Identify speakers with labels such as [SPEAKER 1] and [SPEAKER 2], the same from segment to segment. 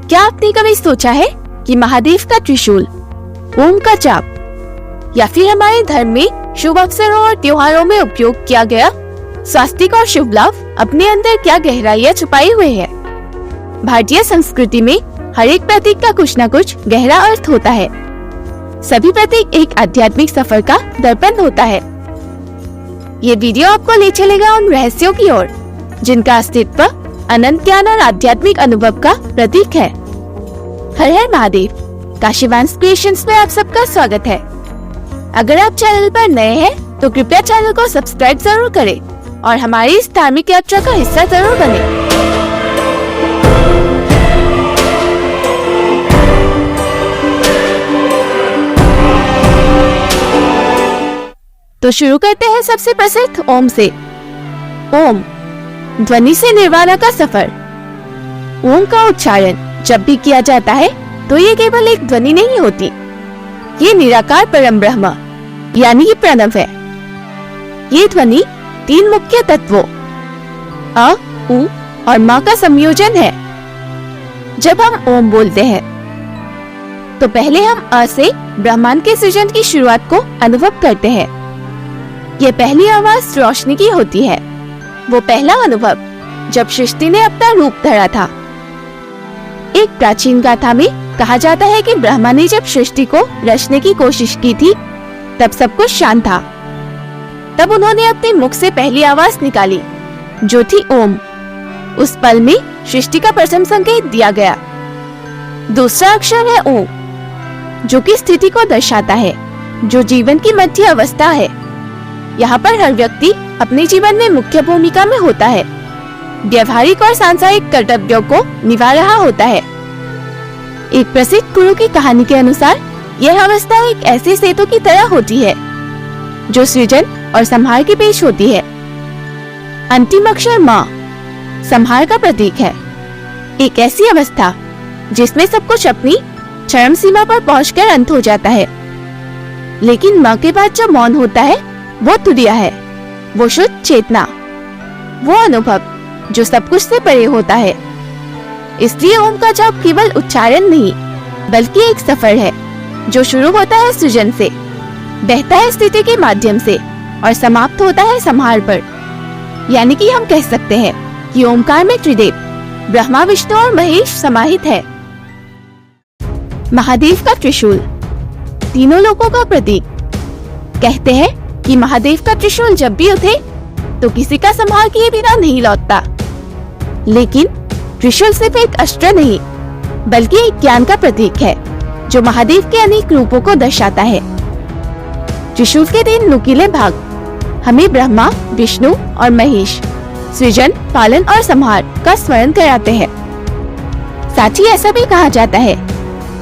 [SPEAKER 1] क्या आपने कभी सोचा है कि महादेव का त्रिशूल, ओम का जाप या फिर हमारे धर्म में शुभ अवसरों और त्योहारों में उपयोग किया गया स्वास्तिक और शुभ लाभ अपने अंदर क्या गहराइयाँ छुपाई हुए है। भारतीय संस्कृति में हर एक प्रतीक का कुछ न कुछ गहरा अर्थ होता है। सभी प्रतीक एक आध्यात्मिक सफर का दर्पण होता है। ये वीडियो आपको ले चलेगा उन रहस्यों की ओर जिनका अस्तित्व अनंत ज्ञान और आध्यात्मिक अनुभव का प्रतीक है। हर हर महादेव, काशीवांश क्रिएशंस में आप सबका स्वागत है। अगर आप चैनल पर नए हैं तो कृपया चैनल को सब्सक्राइब जरूर करें और हमारी इस धार्मिक यात्रा का हिस्सा जरूर बने। तो शुरू करते हैं सबसे प्रसिद्ध ओम से। ओम, ध्वनि से निर्वाणा का सफर। ओम का उच्चारण जब भी किया जाता है तो ये केवल एक ध्वनि नहीं होती, ये निराकार परम ब्रह्म यानी प्रणव है। ये ध्वनि तीन मुख्य तत्वों अ, उ और म का संयोजन है। जब हम ओम बोलते हैं तो पहले हम अ से ब्रह्मांड के सृजन की शुरुआत को अनुभव करते हैं। ये पहली आवाज रोशनी की होती है, वो पहला अनुभव जब सृष्टि ने अपना रूप धरा था। एक प्राचीन गाथा में कहा जाता है कि ब्रह्मा ने जब सृष्टि को रचने की कोशिश की थी तब सब कुछ शांत था। तब उन्होंने अपने मुख से पहली आवाज निकाली जो थी ओम। उस पल में सृष्टि का प्रथम संकेत दिया गया। दूसरा अक्षर है ओ, जो कि स्थिति को दर्शाता है, जो जीवन की मध्य अवस्था है। यहाँ पर हर व्यक्ति अपने जीवन में मुख्य भूमिका में होता है, व्यवहारिक और सांसारिक कर्तव्यों को निभा रहा होता है। एक प्रसिद्ध गुरु की कहानी के अनुसार यह अवस्था एक ऐसे सेतु की तरह होती है जो सृजन और संहार के बीच होती है। अंतिम अक्षर म संहार का प्रतीक है। एक ऐसी अवस्था जिसमें सब कुछ अपनी चरम सीमा पर पहुंचकर अंत हो जाता है। लेकिन म के बाद जो मौन होता है वो तुरिया है, वो शुद्ध चेतना, वो अनुभव जो सब कुछ से परे होता है। इसलिए ओम का जाप केवल उच्चारण नहीं बल्कि एक सफर है जो शुरू होता है सृजन से, बहता है स्थिति के माध्यम से और समाप्त होता है संहार पर। यानी कि हम कह सकते हैं कि ओमकार में त्रिदेव ब्रह्मा, विष्णु और महेश समाहित है। महादेव का त्रिशूल, तीनों लोकों का प्रतीक। कहते हैं कि महादेव का त्रिशूल जब भी उठे तो किसी का संहार किए बिना नहीं लौटता। लेकिन त्रिशूल सिर्फ एक अस्त्र नहीं बल्कि एक ज्ञान का प्रतीक है जो महादेव के अनेक रूपों को दर्शाता है। त्रिशूल के तीन नुकीले भाग हमें ब्रह्मा, विष्णु और महेश, सृजन, पालन और संहार का स्मरण कराते हैं। साथ ही ऐसा भी कहा जाता है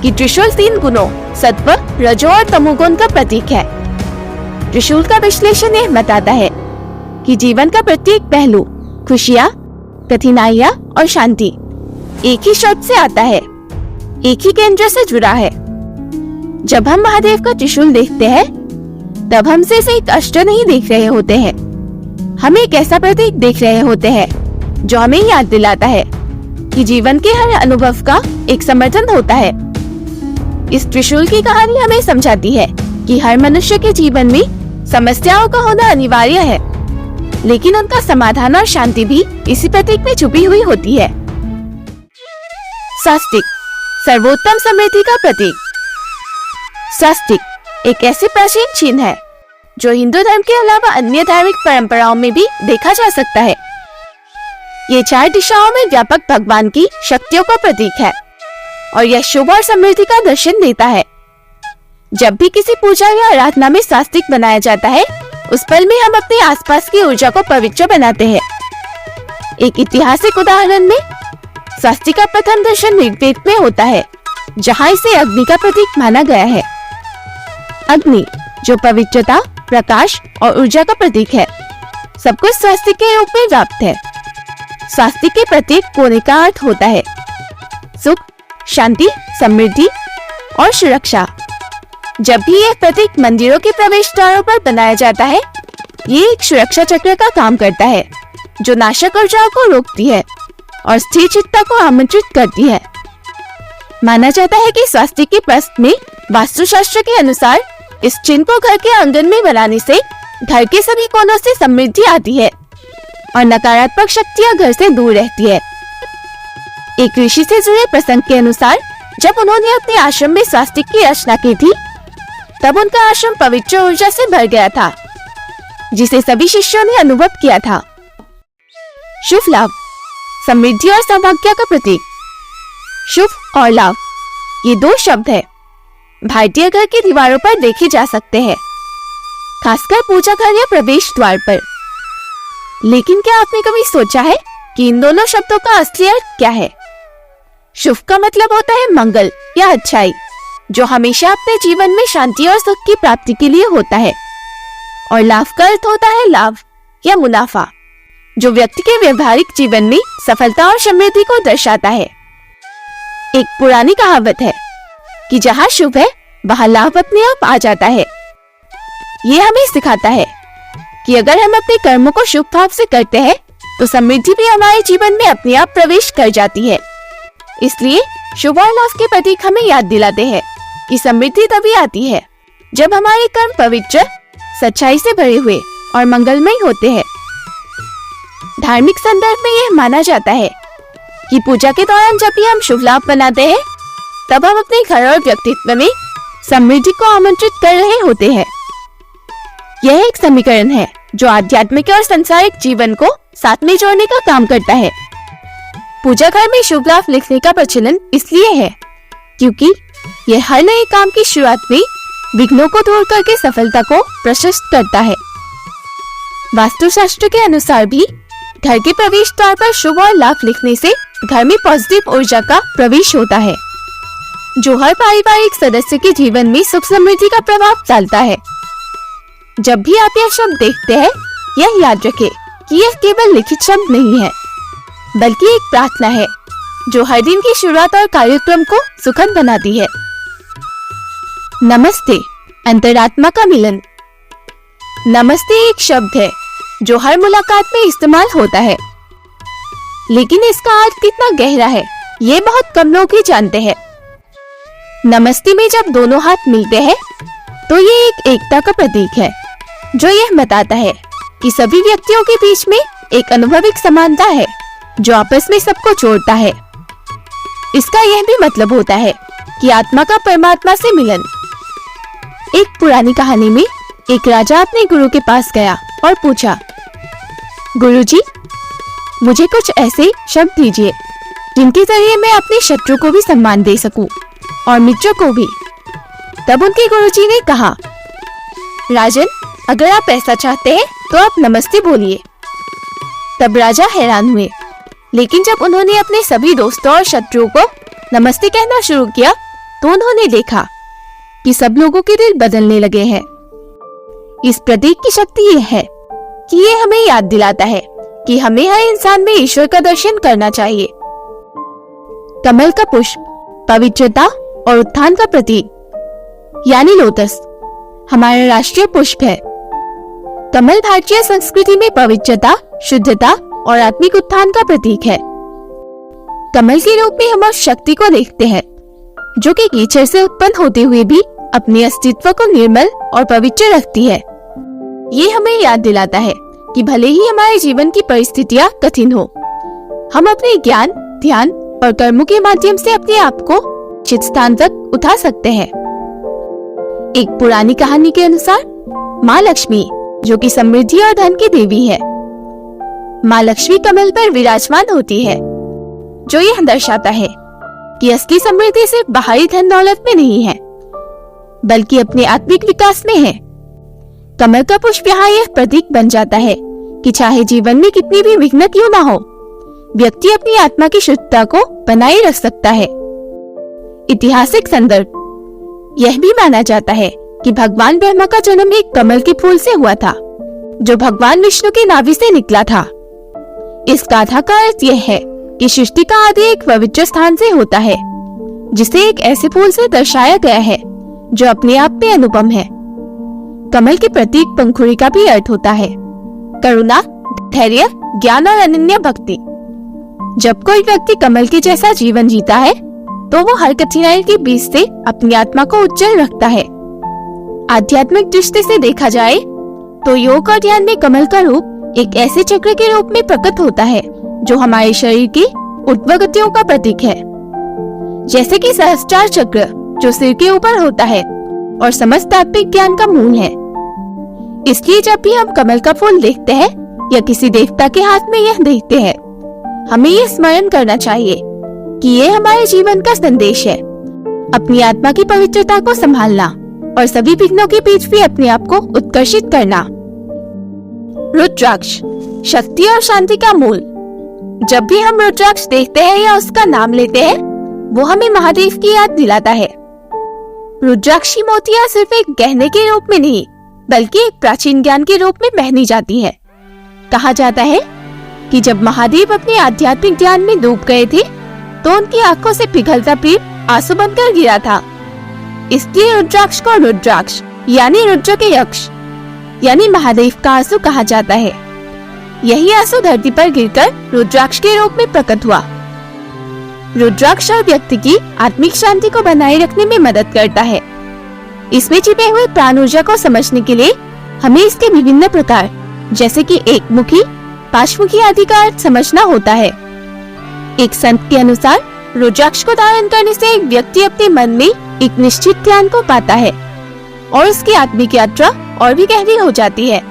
[SPEAKER 1] कि त्रिशूल तीन गुणों सत्व, रजो और तमोगुण का प्रतीक है। त्रिशूल का विश्लेषण यह बताता है कि जीवन का प्रत्येक पहलू, खुशियाँ, कठिनाइयाँ और शांति एक ही शब्द से आता है, एक ही केंद्र से जुड़ा है। जब हम महादेव का त्रिशूल देखते हैं तब हम सिर्फ एक अस्त्र नहीं देख रहे होते हैं, हम एक ऐसा प्रतीक देख रहे होते हैं जो हमें याद दिलाता है कि जीवन के हर अनुभव का एक समर्थन होता है। इस त्रिशूल की कहानी हमें समझाती है कि हर मनुष्य के जीवन में समस्याओं का होना अनिवार्य है, लेकिन उनका समाधान और शांति भी इसी प्रतीक में छुपी हुई होती है। स्वास्तिक, सर्वोत्तम समृद्धि का प्रतीक। स्वास्तिक एक ऐसे प्राचीन चिन्ह है जो हिंदू धर्म के अलावा अन्य धार्मिक परंपराओं में भी देखा जा सकता है। ये चार दिशाओं में व्यापक भगवान की शक्तियों का प्रतीक है और यह शुभ और समृद्धि का दर्शन देता है। जब भी किसी पूजा या आराधना में स्वास्तिक बनाया जाता है उस पल में हम अपने आसपास की ऊर्जा को पवित्र बनाते हैं। एक ऐतिहासिक उदाहरण में स्वास्तिक का प्रथम दर्शन ऋग्वेद में होता है जहाँ इसे अग्नि का प्रतीक माना गया है। अग्नि जो पवित्रता, प्रकाश और ऊर्जा का प्रतीक है, सब कुछ स्वास्तिक के रूप में व्याप्त है। स्वास्तिक के प्रत्येक कोने का अर्थ होता है सुख, शांति, समृद्धि और सुरक्षा। जब भी यह प्रतीक मंदिरों के प्रवेश द्वारों पर बनाया जाता है, ये एक सुरक्षा चक्र का काम करता है जो नाशक ऊर्जाओं को रोकती है और स्थिर चित्ता को आमंत्रित करती है। माना जाता है कि स्वास्तिक के प्रश्न में वास्तुशास्त्र के अनुसार इस चिन्ह को घर के आंगन में बनाने से घर के सभी कोनों से समृद्धि आती है और नकारात्मक शक्तियां घर से दूर रहती है। एक ऋषि से जुड़े प्रसंग के अनुसार जब उन्होंने अपने आश्रम में स्वास्तिक की रचना की थी, तब उनका आश्रम पवित्र ऊर्जा से भर गया था, जिसे सभी शिष्यों ने अनुभव किया था। शुभ लाभ, समृद्धि और सौभाग्य का प्रतीक। शुभ और लाभ ये दो शब्द है भारतीय घर की दीवारों पर देखे जा सकते हैं, खासकर पूजा घर या प्रवेश द्वार पर। लेकिन क्या आपने कभी सोचा है कि इन दोनों शब्दों का असली अर्थ क्या है? शुभ का मतलब होता है मंगल या अच्छाई, जो हमेशा अपने जीवन में शांति और सुख की प्राप्ति के लिए होता है। और लाभ का अर्थ होता है लाभ या मुनाफा, जो व्यक्ति के व्यवहारिक जीवन में सफलता और समृद्धि को दर्शाता है। एक पुरानी कहावत है कि जहाँ शुभ है वहाँ लाभ अपने आप आ जाता है। ये हमें सिखाता है कि अगर हम अपने कर्मों को शुभ भाव से करते हैं तो समृद्धि भी हमारे जीवन में अपने आप प्रवेश कर जाती है। इसलिए शुभ और लाभ के प्रतीक हमें याद दिलाते हैं कि समृद्धि तभी आती है जब हमारे कर्म पवित्र, सच्चाई से भरे हुए और मंगलमय होते हैं। धार्मिक संदर्भ में यह माना जाता है कि पूजा के दौरान जब भी हम शुभ लाभ बनाते हैं, तब हम अपने घर और व्यक्तित्व में समृद्धि को आमंत्रित कर रहे होते हैं। यह एक समीकरण है जो आध्यात्मिक और सांसारिक जीवन को साथ में जोड़ने का काम करता है। पूजा घर में शुभ लाभ लिखने का प्रचलन इसलिए है क्योंकि यह हर नए काम की शुरुआत में विघ्नों को दूर करके सफलता को प्रशस्त करता है। वास्तुशास्त्र के अनुसार भी घर के प्रवेश द्वार पर शुभ और लाभ लिखने से घर में पॉजिटिव ऊर्जा का प्रवेश होता है, जो हर पारिवारिक सदस्य के जीवन में सुख समृद्धि का प्रभाव डालता है। जब भी आप यह शब्द देखते हैं, यह याद रखें कि यह केवल लिखित शब्द नहीं है, बल्कि एक प्रार्थना है जो हर दिन की शुरुआत और कार्यक्रम को सुखद बनाती है। नमस्ते, अंतरात्मा का मिलन। नमस्ते एक शब्द है जो हर मुलाकात में इस्तेमाल होता है, लेकिन इसका अर्थ कितना गहरा है ये बहुत कम लोग ही जानते हैं। नमस्ते में जब दोनों हाथ मिलते हैं तो ये एक एकता का प्रतीक है, जो यह बताता है कि सभी व्यक्तियों के बीच में एक अनुभविक समानता है जो आपस में सबको जोड़ता है। इसका यह भी मतलब होता है कि आत्मा का परमात्मा से मिलन। एक पुरानी कहानी में एक राजा अपने गुरु के पास गया और पूछा, गुरुजी, मुझे कुछ ऐसे शब्द दीजिए जिनके जरिए मैं अपने शत्रु को भी सम्मान दे सकूं और मित्र को भी। तब उनके गुरुजी ने कहा, राजन, अगर आप ऐसा चाहते हैं तो आप नमस्ते बोलिए। तब राजा हैरान हुए, लेकिन जब उन्होंने अपने सभी दोस्तों और शत्रुओं को नमस्ते कहना शुरू किया तो उन्होंने देखा कि सब लोगों के दिल बदलने लगे हैं। इस प्रतीक की शक्ति यह है कि ये हमें याद दिलाता है कि हमें हर इंसान में ईश्वर का दर्शन करना चाहिए। कमल का पुष्प पवित्रता और उत्थान का प्रतीक, यानी लोटस हमारा राष्ट्रीय पुष्प है। कमल भारतीय संस्कृति में पवित्रता, शुद्धता और आत्मिक उत्थान का प्रतीक है। कमल के रूप में हम उस शक्ति को देखते हैं जो कि कीचड़ से उत्पन्न होते हुए भी अपने अस्तित्व को निर्मल और पवित्र रखती है। ये हमें याद दिलाता है कि भले ही हमारे जीवन की परिस्थितियां कठिन हो, हम अपने ज्ञान, ध्यान और कर्मों के माध्यम से अपने आप को उचित स्थान तक उठा सकते हैं। एक पुरानी कहानी के अनुसार माँ लक्ष्मी, जो कि समृद्धि और धन की देवी है, माँ लक्ष्मी कमल पर विराजमान होती है, जो यह दर्शाता है कि असली समृद्धि सिर्फ बाहरी धन दौलत में नहीं है, बल्कि अपने आत्मिक विकास में है। कमल का पुष्प यहाँ यह प्रतीक बन जाता है कि चाहे जीवन में कितनी भी विघ्न क्यों ना हो, व्यक्ति अपनी आत्मा की शुद्धता को बनाए रख सकता है। ऐतिहासिक संदर्भ, यह भी माना जाता है कि भगवान ब्रह्मा का जन्म एक कमल के फूल से हुआ था, जो भगवान विष्णु की नाभि से निकला था। इस गाथा का अर्थ यह है कि सृष्टि का आदि एक पवित्र स्थान से होता है, जिसे एक ऐसे फूल से दर्शाया गया है जो अपने आप में अनुपम है। कमल के प्रतीक पंखुड़ी का भी अर्थ होता है करुणा, धैर्य, ज्ञान और अनन्य भक्ति। जब कोई व्यक्ति कमल के जैसा जीवन जीता है तो वो हर कठिनाई के बीच से अपनी आत्मा को उज्जवल रखता है। आध्यात्मिक दृष्टि से देखा जाए तो योग और ध्यान में कमल का रूप एक ऐसे चक्र के रूप में प्रकट होता है जो हमारे शरीर की ऊर्ध्वगतियों का प्रतीक है। जैसे कि सहस्त्रार चक्र जो सिर के ऊपर होता है और समस्त आत्मिक ज्ञान का मूल है। इसलिए जब भी हम कमल का फूल देखते हैं या किसी देवता के हाथ में यह देखते हैं, हमें ये स्मरण करना चाहिए कि ये हमारे जीवन का संदेश है। अपनी आत्मा की पवित्रता को संभालना और सभी विघ्नों के बीच भी अपने आप को उत्कर्षित करना। रुद्राक्ष, शक्ति और शांति का मूल। जब भी हम रुद्राक्ष देखते हैं या उसका नाम लेते हैं, वो हमें महादेव की याद दिलाता है। रुद्राक्षी मोतियां सिर्फ एक गहने के रूप में नहीं, बल्कि एक प्राचीन ज्ञान के रूप में पहनी जाती है। कहा जाता है कि जब महादेव अपने आध्यात्मिक ज्ञान में डूब गए थे, तो उनकी आंखों से पिघलता प्रेम आंसू बनकर गिरा था। इसलिए रुद्राक्ष को रुद्राक्ष यानी रुद्र के यक्ष यानी महादेव का आंसू कहा जाता है। यही आंसू धरती पर गिरकर रुद्राक्ष के रूप में प्रकट हुआ। रुद्राक्ष हर व्यक्ति की आत्मिक शांति को बनाए रखने में मदद करता है। इसमें छिपे हुए प्राण ऊर्जा को समझने के लिए हमें इसके विभिन्न प्रकार जैसे कि एक मुखी, पांचमुखी आदि का अर्थ समझना होता है। एक संत के अनुसार रुद्राक्ष को धारण करने से एक व्यक्ति अपने मन में एक निश्चित ध्यान को पाता है और उसकी आत्मिक यात्रा और भी गहरी हो जाती है।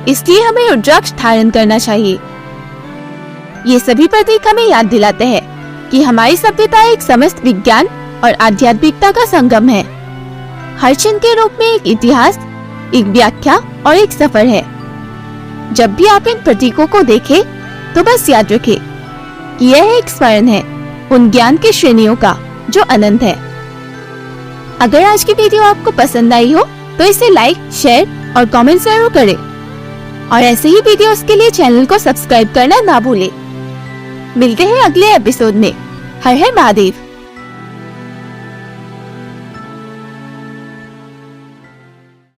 [SPEAKER 1] इसलिए हमें रुद्राक्ष धारण करना चाहिए। ये सभी प्रतीक हमें याद दिलाते हैं कि हमारी सभ्यता एक समस्त विज्ञान और आध्यात्मिकता का संगम है। हर क्षण के रूप में एक इतिहास, एक व्याख्या और एक सफर है। जब भी आप इन प्रतीकों को देखें, तो बस याद रखें कि यह एक स्मरण है उन ज्ञान की श्रेणियों का जो अनंत है। अगर आज की वीडियो आपको पसंद आई हो तो इसे लाइक, शेयर और कमेंट जरूर करें और ऐसे ही वीडियोस के लिए चैनल को सब्सक्राइब करना ना भूलें। मिलते हैं अगले एपिसोड में। हर हर महादेव।